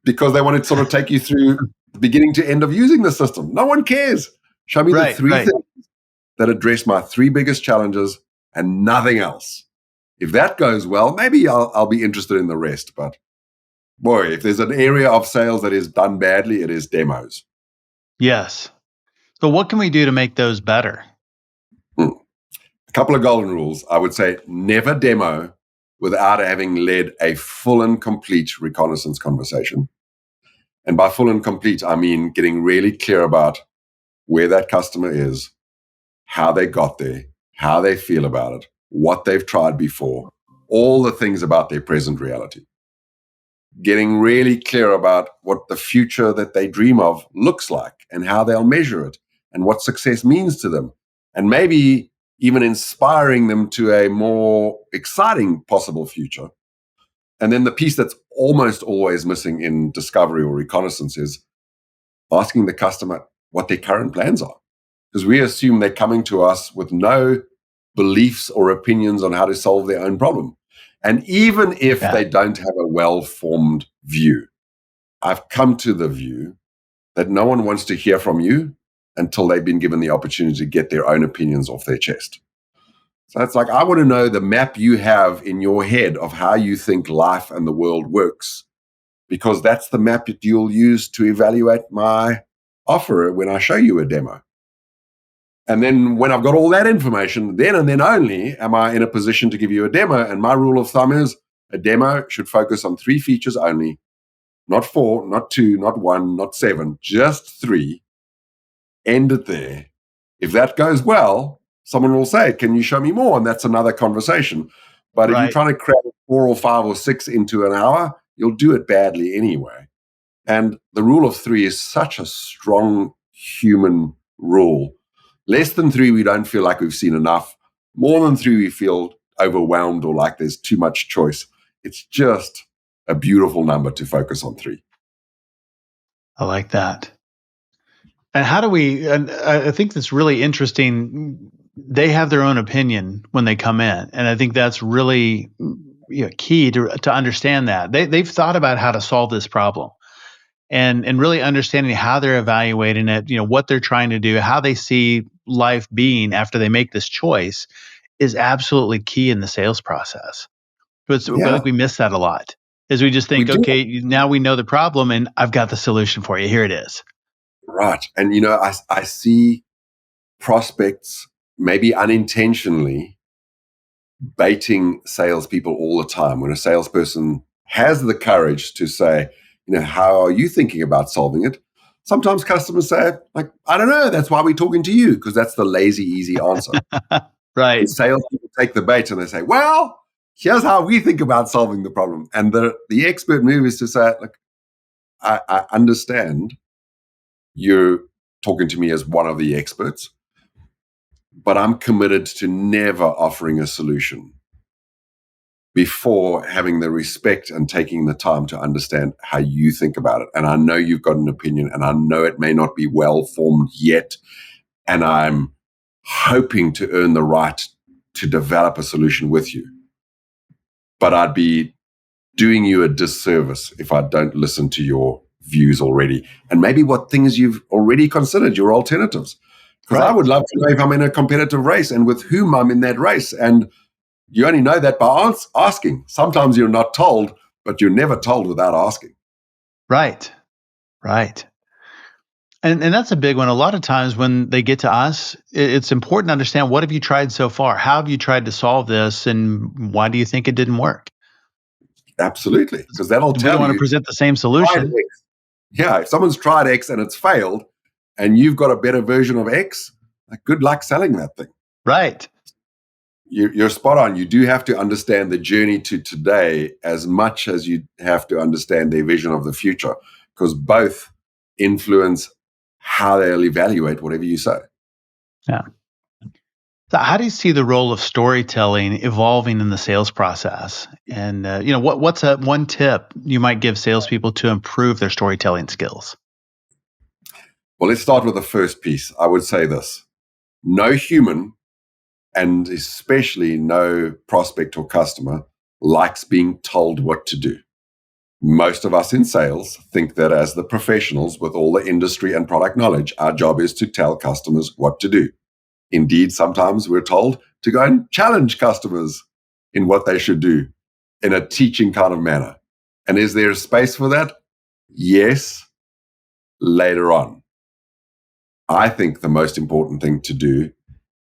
Because they want to sort of take you through the beginning to end of using the system. No one cares. Show me the 3 things that address my 3 biggest challenges and nothing else. If that goes well, maybe I'll be interested in the rest. But boy, if there's an area of sales that is done badly, it is demos. Yes. So what can we do to make those better? A couple of golden rules. I would say never demo without having led a full and complete reconnaissance conversation. And by full and complete, I mean getting really clear about where that customer is, how they got there, how they feel about it, what they've tried before, all the things about their present reality. Getting really clear about what the future that they dream of looks like and how they'll measure it and what success means to them. And maybe even inspiring them to a more exciting possible future. And then the piece that's almost always missing in discovery or reconnaissance is asking the customer what their current plans are. Because we assume they're coming to us with no beliefs or opinions on how to solve their own problem. And even if they don't have a well-formed view, I've come to the view that no one wants to hear from you until they've been given the opportunity to get their own opinions off their chest. So it's like, I want to know the map you have in your head of how you think life and the world works, because that's the map that you'll use to evaluate my offer when I show you a demo. And then when I've got all that information, then and then only am I in a position to give you a demo. And my rule of thumb is a demo should focus on 3 features only, not 4, not 2, not 1, not 7, just 3. End it there. If that goes well, someone will say, can you show me more? And that's another conversation. But if you're trying to cram 4 or 5 or 6 into an hour, you'll do it badly anyway. And the rule of 3 is such a strong human rule. Less than 3, we don't feel like we've seen enough. More than 3, we feel overwhelmed or like there's too much choice. It's just a beautiful number to focus on 3. I like that. And how do we, and I think that's really interesting. They have their own opinion when they come in. And I think that's really key to understand that. They've thought about how to solve this problem and really understanding how they're evaluating it, what they're trying to do, how they see life being after they make this choice is absolutely key in the sales process. But I think we miss that a lot. Is we just think, okay, now we know the problem and I've got the solution for you. Here it is. Right. And, I see prospects maybe unintentionally baiting salespeople all the time. When a salesperson has the courage to say, how are you thinking about solving it? Sometimes customers say, like, I don't know. That's why we're talking to you, because that's the lazy, easy answer. Right. And salespeople take the bait and they say, well, here's how we think about solving the problem. And the expert move is to say, look, I understand you're talking to me as one of the experts, but I'm committed to never offering a solution before having the respect and taking the time to understand how you think about it. And I know you've got an opinion, and I know it may not be well formed yet, and I'm hoping to earn the right to develop a solution with you. But I'd be doing you a disservice if I don't listen to your views already, and maybe what things you've already considered, your alternatives. Because I would love to know if I'm in a competitive race and with whom I'm in that race. And you only know that by asking. Sometimes you're not told, but you're never told without asking. Right. And that's a big one. A lot of times when they get to us, it's important to understand, what have you tried so far? How have you tried to solve this? And why do you think it didn't work? Absolutely. Because that'll tell you. We don't want to present the same solution. Yeah. If someone's tried X and it's failed and you've got a better version of X, like, good luck selling that thing. Right. You're spot on. You do have to understand the journey to today as much as you have to understand their vision of the future, because both influence how they'll evaluate whatever you say. Yeah. So how do you see the role of storytelling evolving in the sales process? And what's one tip you might give salespeople to improve their storytelling skills? Well, let's start with the first piece. I would say this: no human, and especially no prospect or customer, likes being told what to do. Most of us in sales think that as the professionals with all the industry and product knowledge, our job is to tell customers what to do. Indeed, sometimes we're told to go and challenge customers in what they should do in a teaching kind of manner. And is there a space for that? Yes, later on. I think the most important thing to do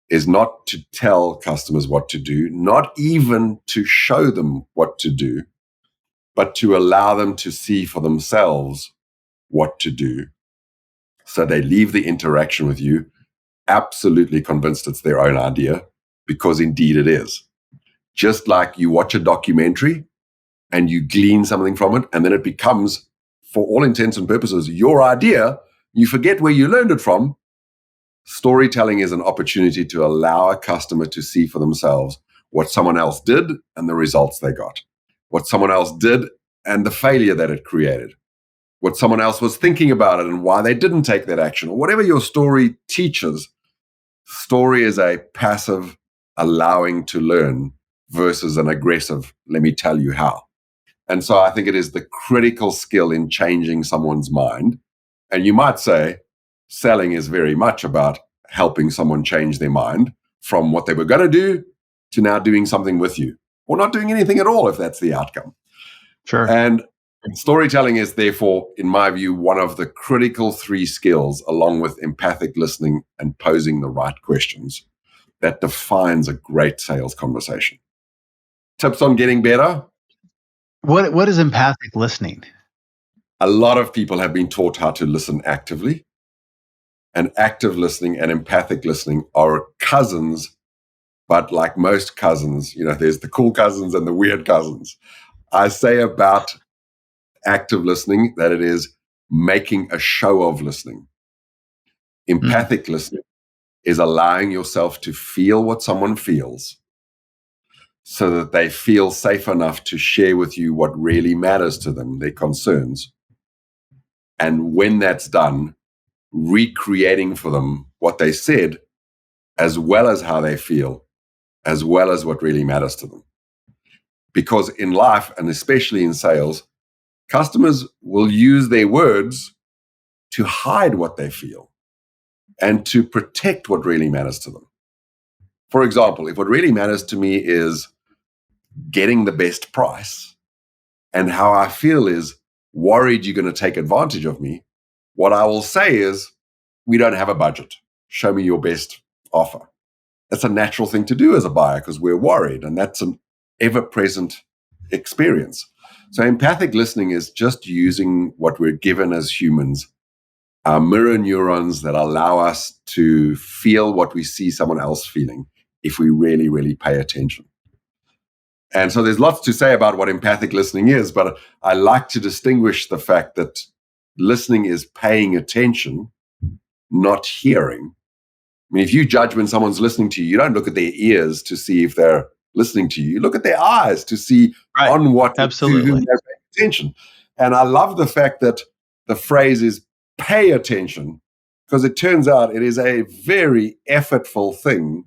is not to tell customers what to do, not even to show them what to do, but to allow them to see for themselves what to do. So they leave the interaction with you absolutely convinced it's their own idea, because indeed it is. Just like you watch a documentary and you glean something from it, and then it becomes, for all intents and purposes, your idea, you forget where you learned it from. Storytelling is an opportunity to allow a customer to see for themselves what someone else did and the results they got, what someone else did and the failure that it created, what someone else was thinking about it and why they didn't take that action, or whatever your story teaches. Story is a passive allowing to learn versus an aggressive, let me tell you how. And so I think it is the critical skill in changing someone's mind. And you might say selling is very much about helping someone change their mind from what they were going to do to now doing something with you, or not doing anything at all if that's the outcome. Sure. And storytelling is therefore, in my view, one of the critical 3 skills, along with empathic listening and posing the right questions, that defines a great sales conversation. Tips on getting better? What is empathic listening? A lot of people have been taught how to listen actively. And active listening and empathic listening are cousins, but like most cousins, there's the cool cousins and the weird cousins. I say about active listening that it is making a show of listening. Empathic listening is allowing yourself to feel what someone feels so that they feel safe enough to share with you what really matters to them, their concerns. And when that's done, recreating for them what they said, as well as how they feel, as well as what really matters to them. Because in life, and especially in sales, customers will use their words to hide what they feel and to protect what really matters to them. For example, if what really matters to me is getting the best price, and how I feel is worried you're going to take advantage of me, what I will say is, we don't have a budget. Show me your best offer. That's a natural thing to do as a buyer because we're worried, and that's an ever-present experience. So empathic listening is just using what we're given as humans, our mirror neurons that allow us to feel what we see someone else feeling if we really, really pay attention. And so there's lots to say about what empathic listening is, but I like to distinguish the fact that listening is paying attention, not hearing. I mean, if you judge when someone's listening to you, you don't look at their ears to see if they're listening to you. You look at their eyes to see on what, absolutely, to whom they're paying attention. And I love the fact that the phrase is pay attention, because it turns out it is a very effortful thing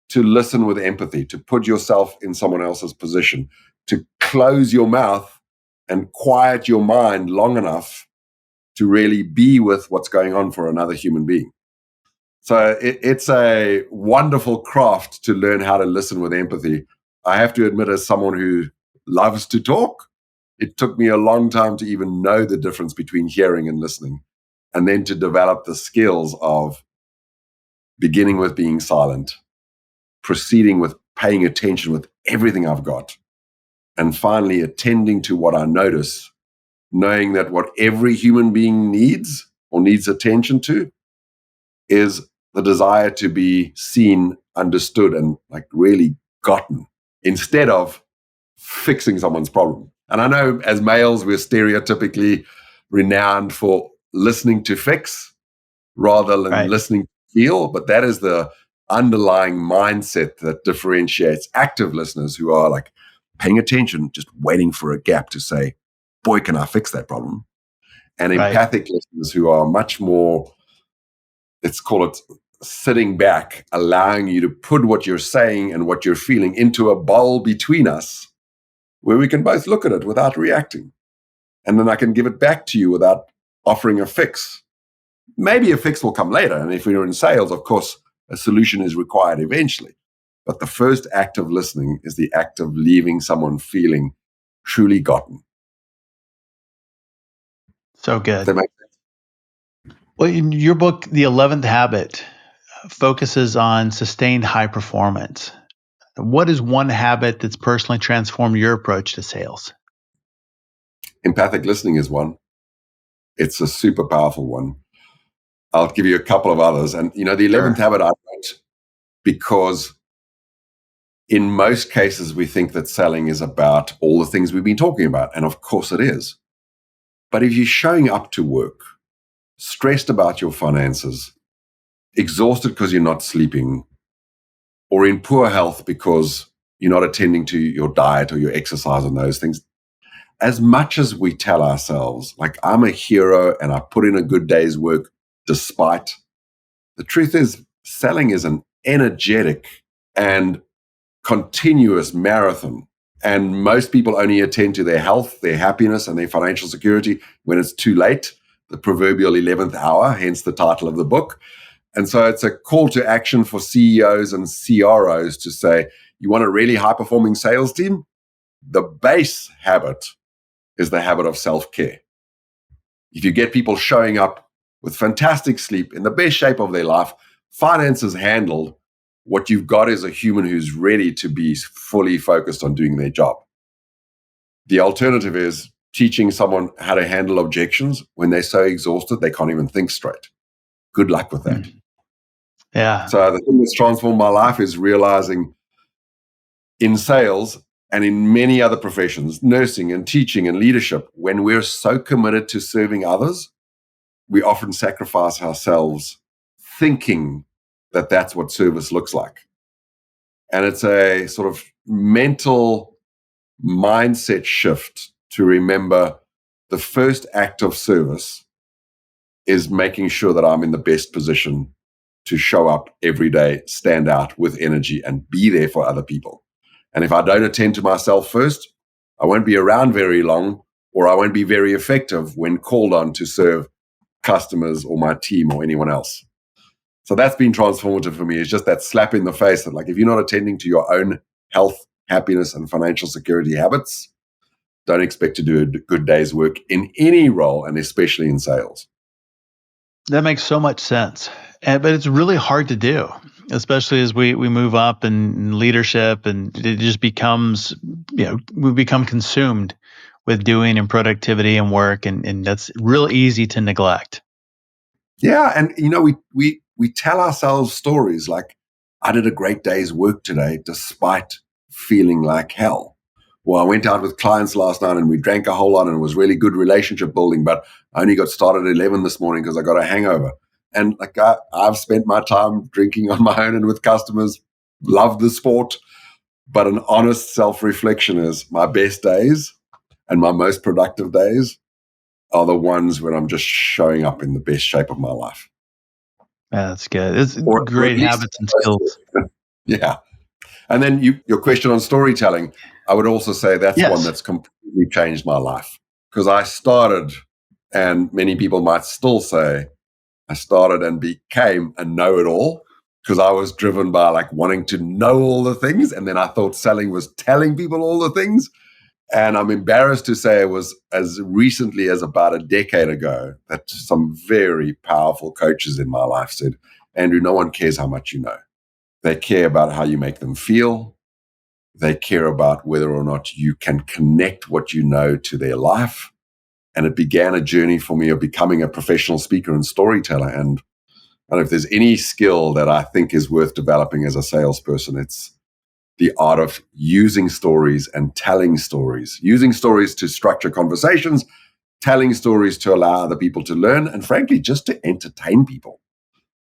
to listen with empathy, to put yourself in someone else's position, to close your mouth and quiet your mind long enough to really be with what's going on for another human being. So it's a wonderful craft to learn how to listen with empathy. I have to admit, as someone who loves to talk, it took me a long time to even know the difference between hearing and listening, and then to develop the skills of beginning with being silent, proceeding with paying attention with everything I've got, and finally attending to what I notice, knowing that what every human being needs or needs attention to is the desire to be seen, understood, and like really gotten, instead of fixing someone's problem. And I know as males, we're stereotypically renowned for listening to fix rather than listening to feel, but that is the underlying mindset that differentiates active listeners who are like paying attention, just waiting for a gap to say, boy, can I fix that problem? And Right. empathic listeners who are much more, let's call it, sitting back, allowing you to put what you're saying and what you're feeling into a bowl between us where we can both look at it without reacting. And then I can give it back to you without offering a fix. Maybe a fix will come later. And if we're in sales, of course, a solution is required eventually. But the first act of listening is the act of leaving someone feeling truly gotten. So good. Does that make sense? Well, in your book, The 11th Habit focuses on sustained high performance. What is one habit that's personally transformed your approach to sales? Empathic listening is one. It's a super powerful one. I'll give you a couple of others. And, the 11th habit I wrote because in most cases, we think that selling is about all the things we've been talking about. And of course it is. But if you're showing up to work, stressed about your finances, exhausted because you're not sleeping, or in poor health because you're not attending to your diet or your exercise and those things, as much as we tell ourselves, like, I'm a hero and I put in a good day's work despite, the truth is selling is an energetic and continuous marathon. And most people only attend to their health, their happiness, and their financial security when it's too late, the proverbial 11th hour, hence the title of the book. And so it's a call to action for CEOs and CROs to say, you want a really high-performing sales team? The base habit is the habit of self-care. If you get people showing up with fantastic sleep, in the best shape of their life, finances handled, what you've got is a human who's ready to be fully focused on doing their job. The alternative is teaching someone how to handle objections when they're so exhausted they can't even think straight. Good luck with that. Yeah. So the thing that's transformed my life is realizing in sales and in many other professions, nursing and teaching and leadership, when we're so committed to serving others, we often sacrifice ourselves thinking that that's what service looks like. And it's a sort of mental mindset shift to remember the first act of service is making sure that I'm in the best position to show up every day, stand out with energy, and be there for other people. And if I don't attend to myself first, I won't be around very long, or I won't be very effective when called on to serve customers or my team or anyone else. So that's been transformative for me. It's just that slap in the face that, like, if you're not attending to your own health, happiness, and financial security habits, don't expect to do a good day's work in any role, and especially in sales. That makes so much sense. But it's really hard to do, especially as we move up in leadership, and it just becomes, we become consumed with doing and productivity and work, and that's real easy to neglect. Yeah, and we tell ourselves stories like, I did a great day's work today despite feeling like hell. Well, I went out with clients last night and we drank a whole lot and it was really good relationship building, but I only got started at 11 this morning because I got a hangover. And like I've spent my time drinking on my own and with customers, love the sport, but an honest self-reflection is my best days and my most productive days are the ones when I'm just showing up in the best shape of my life. Yeah, that's good. It's great habits and skills. Yeah. And then your question on storytelling, I would also say that's one that's completely changed my life. Because I started, and many people might still say, I started and became a know-it-all because I was driven by like wanting to know all the things. And then I thought selling was telling people all the things. And I'm embarrassed to say it was as recently as about a decade ago that some very powerful coaches in my life said, Andrew, no one cares how much you know. They care about how you make them feel. They care about whether or not you can connect what you know to their life. And it began a journey for me of becoming a professional speaker and storyteller. And I don't know if there's any skill that I think is worth developing as a salesperson, it's the art of using stories and telling stories, using stories to structure conversations, telling stories to allow other people to learn, and frankly, just to entertain people.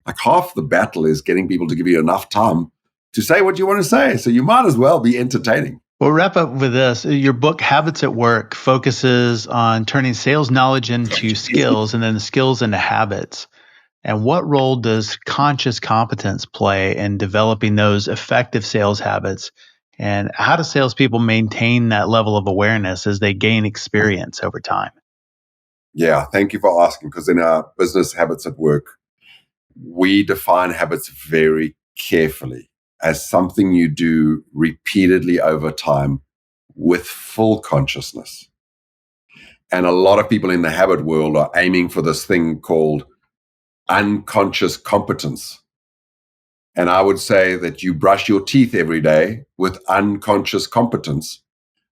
Like half the battle is getting people to give you enough time to say what you want to say. So you might as well be entertaining. We'll wrap up with this. Your book, Habits at Work, focuses on turning sales knowledge into skills and then the skills into habits. And what role does conscious competence play in developing those effective sales habits? And how do salespeople maintain that level of awareness as they gain experience over time? Yeah, thank you for asking, because in our business Habits at Work, we define habits very carefully as something you do repeatedly over time with full consciousness. And a lot of people in the habit world are aiming for this thing called unconscious competence. And I would say that you brush your teeth every day with unconscious competence,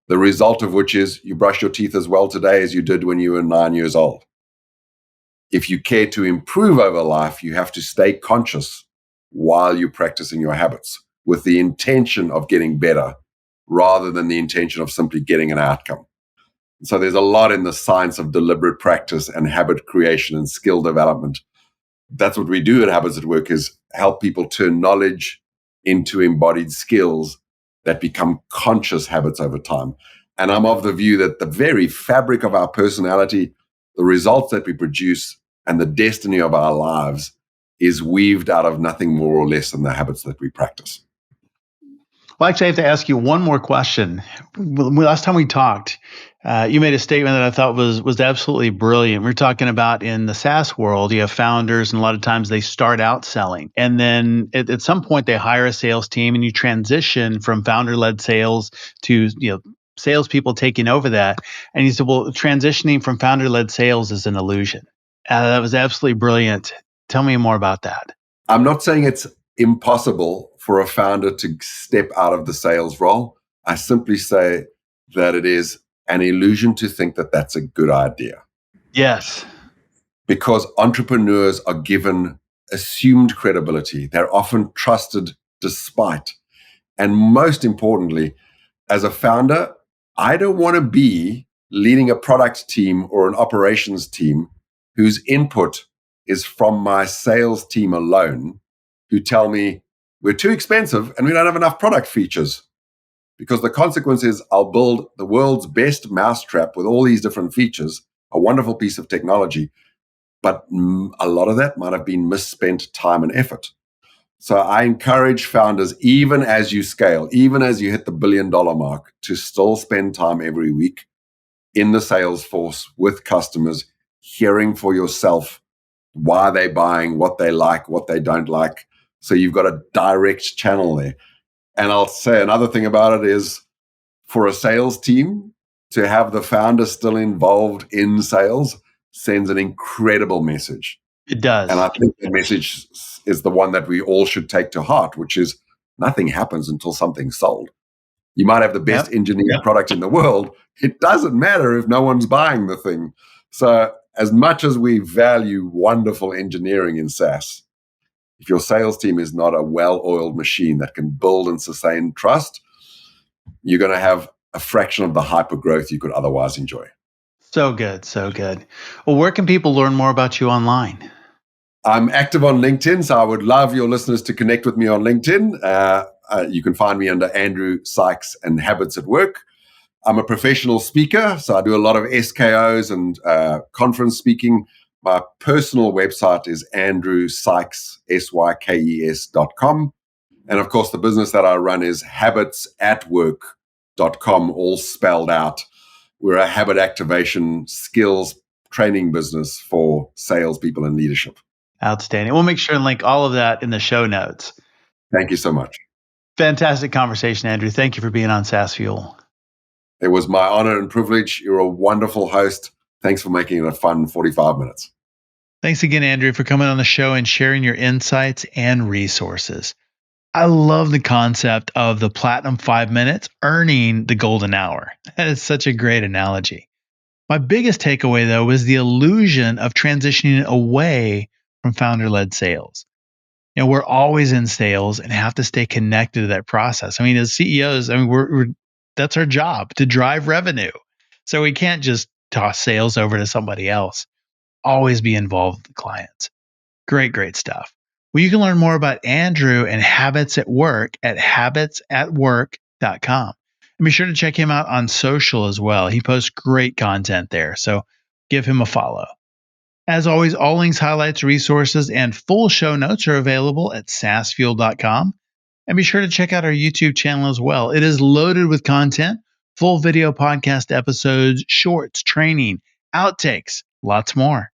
the result of which is you brush your teeth as well today as you did when you were 9 years old. If you care to improve over life, you have to stay conscious while you're practicing your habits with the intention of getting better rather than the intention of simply getting an outcome. So there's a lot in the science of deliberate practice and habit creation and skill development. That's what we do at Habits at Work, is help people turn knowledge into embodied skills that become conscious habits over time. And I'm of the view that the very fabric of our personality, the results that we produce, and the destiny of our lives is weaved out of nothing more or less than the habits that we practice. Well, actually, I have to ask you one more question. Last time we talked, you made a statement that I thought was absolutely brilliant. We were talking about in the SaaS world, you have founders, and a lot of times they start out selling. And then at some point, they hire a sales team, and you transition from founder-led sales to salespeople taking over that. And you said, well, transitioning from founder-led sales is an illusion. That was absolutely brilliant. Tell me more about that. I'm not saying it's impossible for a founder to step out of the sales role. I simply say that it is an illusion to think that that's a good idea. Yes. Because entrepreneurs are given assumed credibility. They're often trusted despite. And most importantly, as a founder, I don't want to be leading a product team or an operations team whose input is from my sales team alone, who tell me we're too expensive and we don't have enough product features. Because the consequence is I'll build the world's best mousetrap with all these different features, a wonderful piece of technology, but a lot of that might have been misspent time and effort. So I encourage founders, even as you scale, even as you hit the $1 billion mark, to still spend time every week in the sales force with customers, hearing for yourself why they're buying, what they like, what they don't like. So you've got a direct channel there. And I'll say another thing about it is, for a sales team to have the founder still involved in sales sends an incredible message. It does. And I think the message is the one that we all should take to heart, which is nothing happens until something's sold. You might have the best engineered product in the world. It doesn't matter if no one's buying the thing. So as much as we value wonderful engineering in SaaS, if your sales team is not a well-oiled machine that can build and sustain trust, you're going to have a fraction of the hyper growth you could otherwise enjoy. So good, so good. Well, where can people learn more about you online? I'm active on LinkedIn, so I would love your listeners to connect with me on LinkedIn. You can find me under Andrew Sykes and Habits at Work. I'm a professional speaker, so I do a lot of SKOs and conference speaking. My personal website is andrewsykes.com. And of course, the business that I run is habitsatwork.com, all spelled out. We're a habit activation skills training business for salespeople and leadership. Outstanding. We'll make sure and link all of that in the show notes. Thank you so much. Fantastic conversation, Andrew. Thank you for being on SaaS Fuel. It was my honor and privilege. You're a wonderful host. Thanks for making it a fun 45 minutes. Thanks again, Andrew, for coming on the show and sharing your insights and resources. I love the concept of the platinum 5 minutes earning the golden hour. That is such a great analogy. My biggest takeaway, though, was the illusion of transitioning away from founder-led sales. We're always in sales and have to stay connected to that process. I mean, as CEOs, we're that's our job, to drive revenue. So we can't just toss sales over to somebody else. Always be involved with the clients. Great, great stuff. Well, you can learn more about Andrew and Habits at Work at habitsatwork.com. And be sure to check him out on social as well. He posts great content there, so give him a follow. As always, all links, highlights, resources, and full show notes are available at saasfuel.com. And be sure to check out our YouTube channel as well. It is loaded with content, full video podcast episodes, shorts, training, outtakes, lots more.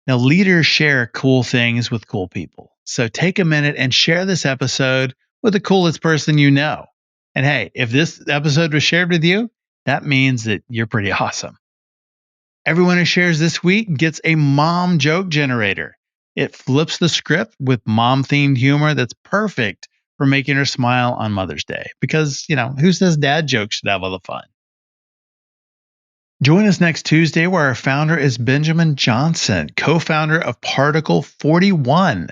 Now, leaders share cool things with cool people. So take a minute and share this episode with the coolest person you know. And hey, if this episode was shared with you, that means that you're pretty awesome. Everyone who shares this week gets a mom joke generator. It flips the script with mom-themed humor that's perfect for making her smile on Mother's Day. Because, who says dad jokes should have all the fun? Join us next Tuesday where our founder is Benjamin Johnson, co-founder of Particle 41,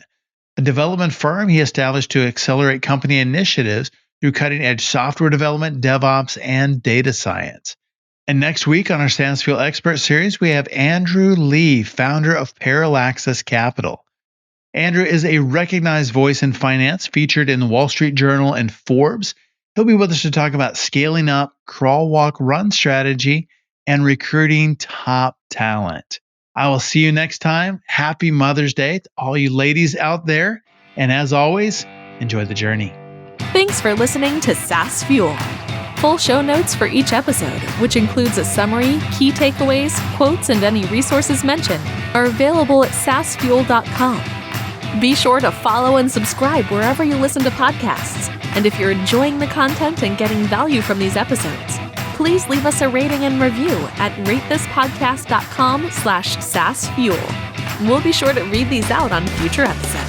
a development firm he established to accelerate company initiatives through cutting-edge software development, DevOps, and data science. And next week on our SaaS Fuel Expert Series, we have Andrew Lee, founder of Parallaxis Capital. Andrew is a recognized voice in finance featured in the Wall Street Journal and Forbes. He'll be with us to talk about scaling up, crawl, walk, run strategy, and recruiting top talent. I will see you next time. Happy Mother's Day to all you ladies out there. And as always, enjoy the journey. Thanks for listening to SaaS Fuel. Full show notes for each episode, which includes a summary, key takeaways, quotes, and any resources mentioned, are available at saasfuel.com. Be sure to follow and subscribe wherever you listen to podcasts. And if you're enjoying the content and getting value from these episodes, please leave us a rating and review at ratethispodcast.com/SaaSfuel. We'll be sure to read these out on future episodes.